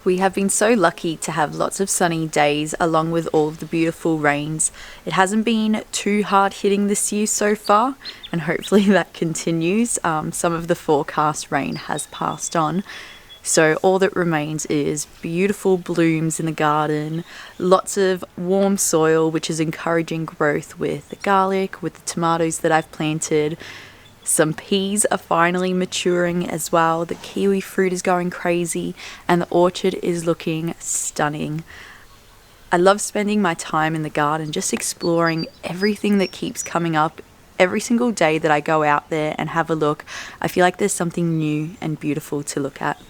We have been so lucky to have lots of sunny days along with all of the beautiful rains. It hasn't been too hard hitting this year so far, and hopefully that continues. Some of the forecast rain has passed on. So all that remains is beautiful blooms in the garden, lots of warm soil which is encouraging growth with the garlic, with the tomatoes that I've planted. Some peas are finally maturing as well, the kiwi fruit is going crazy, and the orchard is looking stunning. I love spending my time in the garden just exploring everything that keeps coming up. Every single day that I go out there and have a look, I feel like there's something new and beautiful to look at.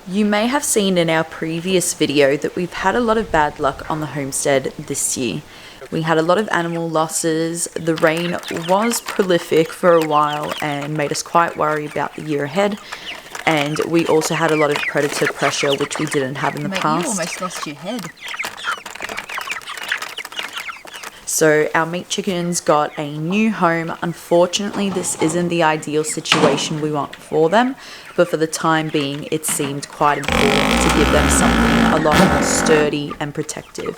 You may have seen in our previous video that we've had a lot of bad luck on the homestead this year. We had a lot of animal losses, the rain was prolific for a while and made us quite worry about the year ahead, and we also had a lot of predator pressure which we didn't have in the past. You almost lost your head. So our meat chickens got a new home. Unfortunately, this isn't the ideal situation we want for them, but for the time being, it seemed quite important to give them something a lot more sturdy and protective.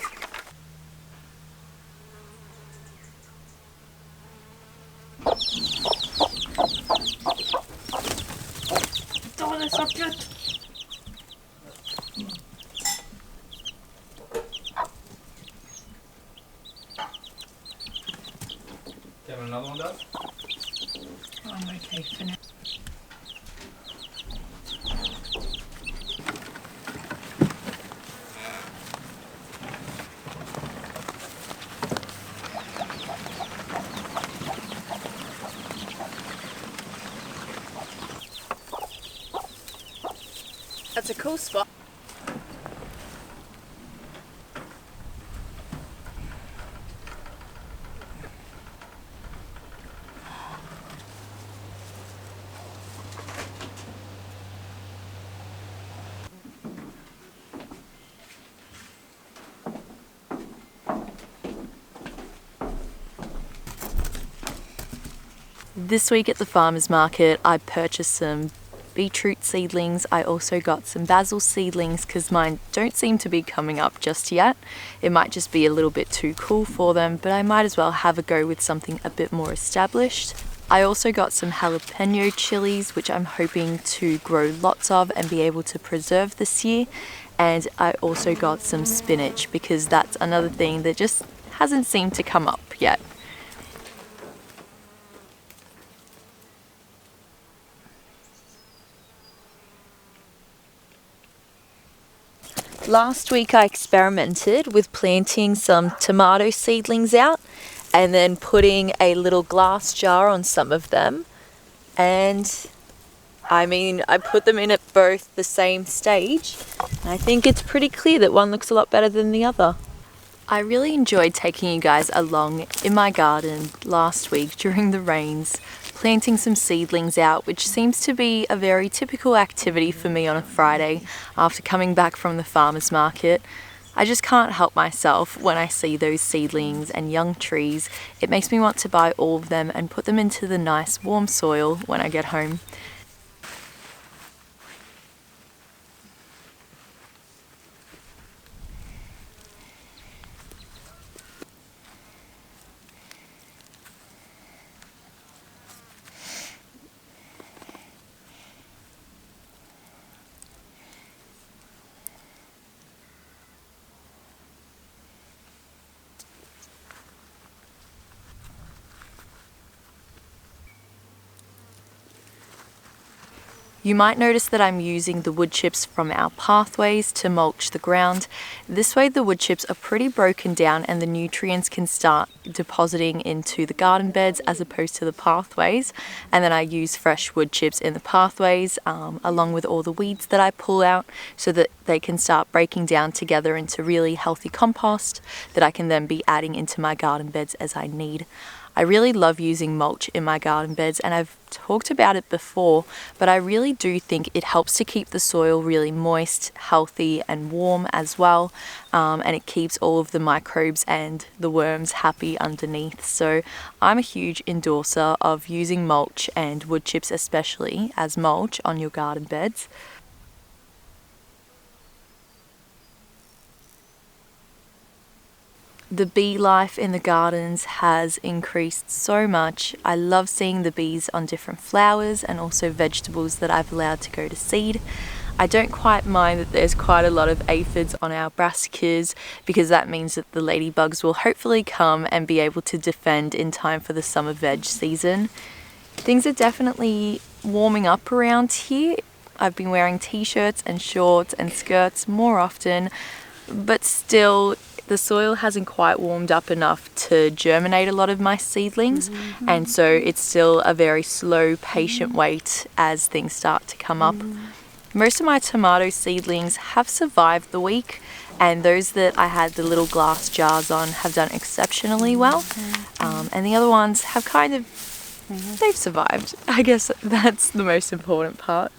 Do you have another one, Dad? I'm okay for now. That's a cool spot. This week at the farmer's market, I purchased some beetroot seedlings. I also got some basil seedlings because mine don't seem to be coming up just yet. It might just be a little bit too cool for them, but I might as well have a go with something a bit more established. I also got some jalapeno chilies, which I'm hoping to grow lots of and be able to preserve this year. And I also got some spinach because that's another thing that just hasn't seemed to come up yet. Last week I experimented with planting some tomato seedlings out and then putting a little glass jar on some of them, and I put them in at both the same stage, and I think it's pretty clear that one looks a lot better than the other. I really enjoyed taking you guys along in my garden last week during the rains, planting some seedlings out, which seems to be a very typical activity for me on a Friday after coming back from the farmer's market. I just can't help myself when I see those seedlings and young trees. It makes me want to buy all of them and put them into the nice warm soil when I get home. You might notice that I'm using the wood chips from our pathways to mulch the ground. This way the wood chips are pretty broken down and the nutrients can start depositing into the garden beds as opposed to the pathways. And then I use fresh wood chips in the pathways along with all the weeds that I pull out so that they can start breaking down together into really healthy compost that I can then be adding into my garden beds as I need. I really love using mulch in my garden beds, and I've talked about it before, but I really do think it helps to keep the soil really moist, healthy and warm as well, and it keeps all of the microbes and the worms happy underneath. So I'm a huge endorser of using mulch and wood chips especially as mulch on your garden beds. The bee life in the gardens has increased so much. I love seeing the bees on different flowers and also vegetables that I've allowed to go to seed. I don't quite mind that there's quite a lot of aphids on our brassicas, because that means that the ladybugs will hopefully come and be able to defend in time for the summer veg season. Things are definitely warming up around here. I've been wearing t-shirts and shorts and skirts more often, but still the soil hasn't quite warmed up enough to germinate a lot of my seedlings, and so it's still a very slow, patient wait as things start to come up. Most of my tomato seedlings have survived the week, and those that I had the little glass jars on have done exceptionally well, and the other ones have kind of, they've survived. I guess that's the most important part.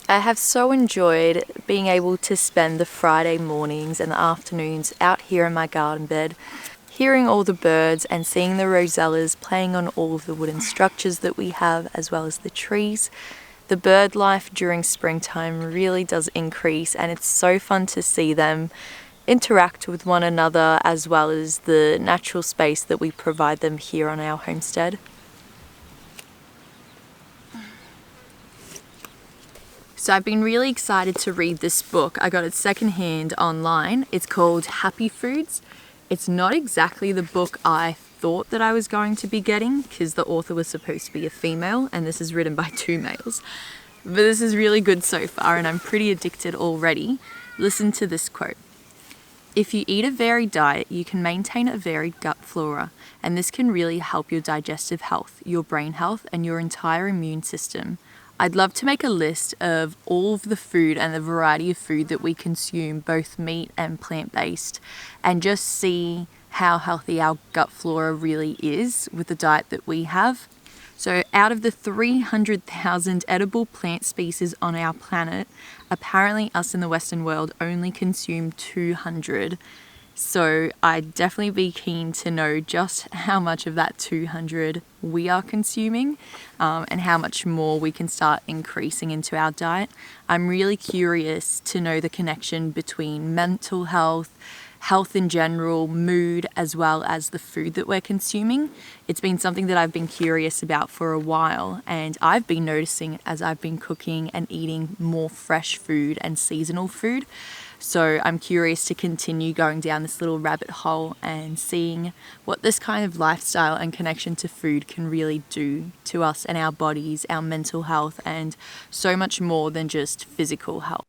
I have so enjoyed being able to spend the Friday mornings and the afternoons out here in my garden bed, hearing all the birds and seeing the rosellas playing on all of the wooden structures that we have, as well as the trees. The bird life during springtime really does increase, and it's so fun to see them interact with one another, as well as the natural space that we provide them here on our homestead. So I've been really excited to read this book. I got it secondhand online. It's called Happy Foods. It's not exactly the book I thought that I was going to be getting, because the author was supposed to be a female and this is written by 2 males. But this is really good so far and I'm pretty addicted already. Listen to this quote. "If you eat a varied diet, you can maintain a varied gut flora, and this can really help your digestive health, your brain health, and your entire immune system. I'd love to make a list of all of the food and the variety of food that we consume, both meat and plant-based, and just see how healthy our gut flora really is with the diet that we have. So out of the 300,000 edible plant species on our planet, apparently us in the Western world only consume 200. So I'd definitely be keen to know just how much of that 200 we are consuming, and how much more we can start increasing into our diet. I'm really curious to know the connection between mental health, health in general, mood, as well as the food that we're consuming. It's been something that I've been curious about for a while, and I've been noticing as I've been cooking and eating more fresh food and seasonal food. So I'm curious to continue going down this little rabbit hole and seeing what this kind of lifestyle and connection to food can really do to us and our bodies, our mental health, and so much more than just physical health.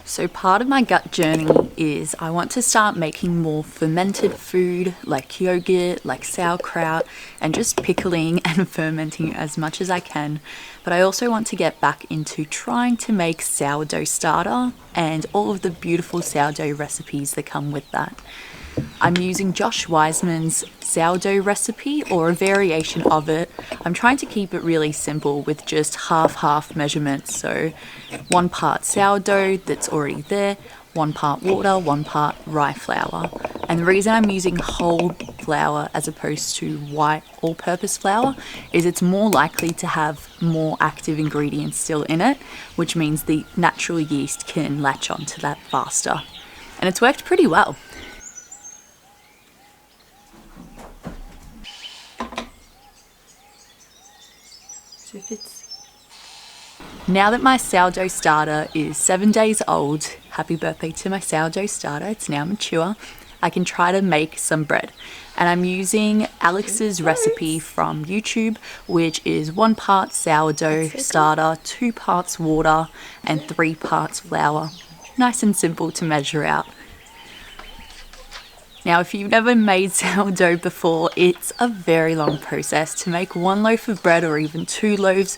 So part of my gut journey is I want to start making more fermented food like yogurt, like sauerkraut, and just pickling and fermenting as much as I can. But I also want to get back into trying to make sourdough starter and all of the beautiful sourdough recipes that come with that. I'm using Josh Wiseman's sourdough recipe, or a variation of it. I'm trying to keep it really simple with just half measurements. So 1 part sourdough that's already there, 1 part water, 1 part rye flour. And the reason I'm using whole flour as opposed to white all-purpose flour is it's more likely to have more active ingredients still in it, which means the natural yeast can latch onto that faster. And it's worked pretty well. Now that my sourdough starter is 7 days old, happy birthday to my sourdough starter, it's now mature, I can try to make some bread. And I'm using Alex's recipe from YouTube, which is 1 part sourdough starter, 2 parts water, and 3 parts flour. Nice and simple to measure out. Now, if you've never made sourdough before, it's a very long process. To make 1 loaf of bread or even 2 loaves,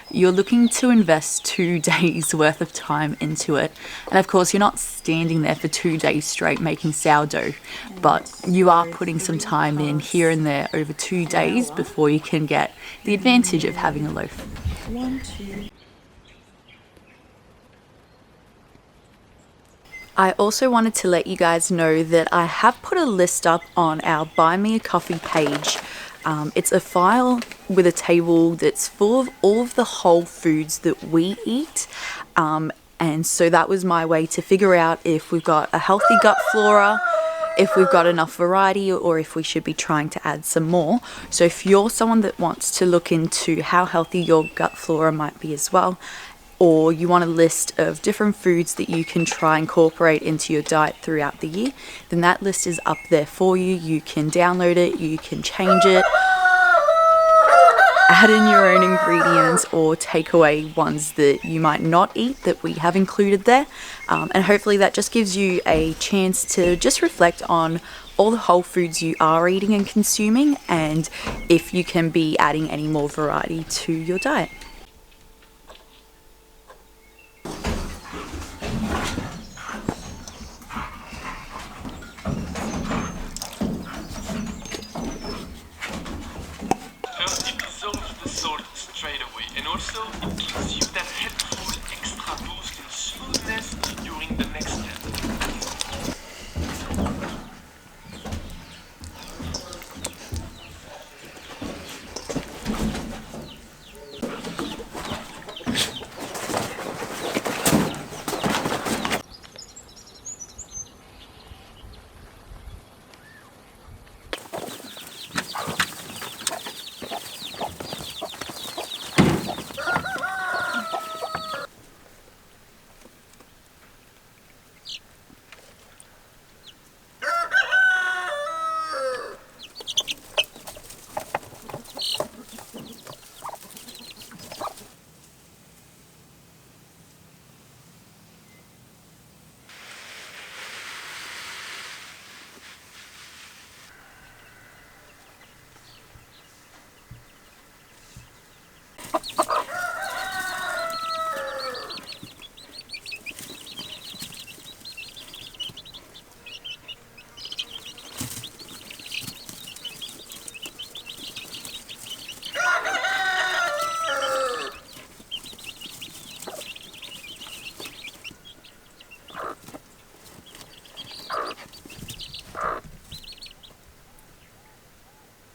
you're looking to invest 2 days worth of time into it. And of course, you're not standing there for 2 days straight making sourdough, but you are putting some time in here and there over 2 days before you can get the advantage of having a loaf. 1, 2. I also wanted to let you guys know that I have put a list up on our Buy Me a Coffee page. It's a file with a table that's full of all of the whole foods that we eat. And so that was my way to figure out if we've got a healthy gut flora, if we've got enough variety, or if we should be trying to add some more. So if you're someone that wants to look into how healthy your gut flora might be as well, or you want a list of different foods that you can try and incorporate into your diet throughout the year, then that list is up there for you. You can download it, you can change it, add in your own ingredients, or take away ones that you might not eat that we have included there. And hopefully that just gives you a chance to just reflect on all the whole foods you are eating and consuming, and if you can be adding any more variety to your diet.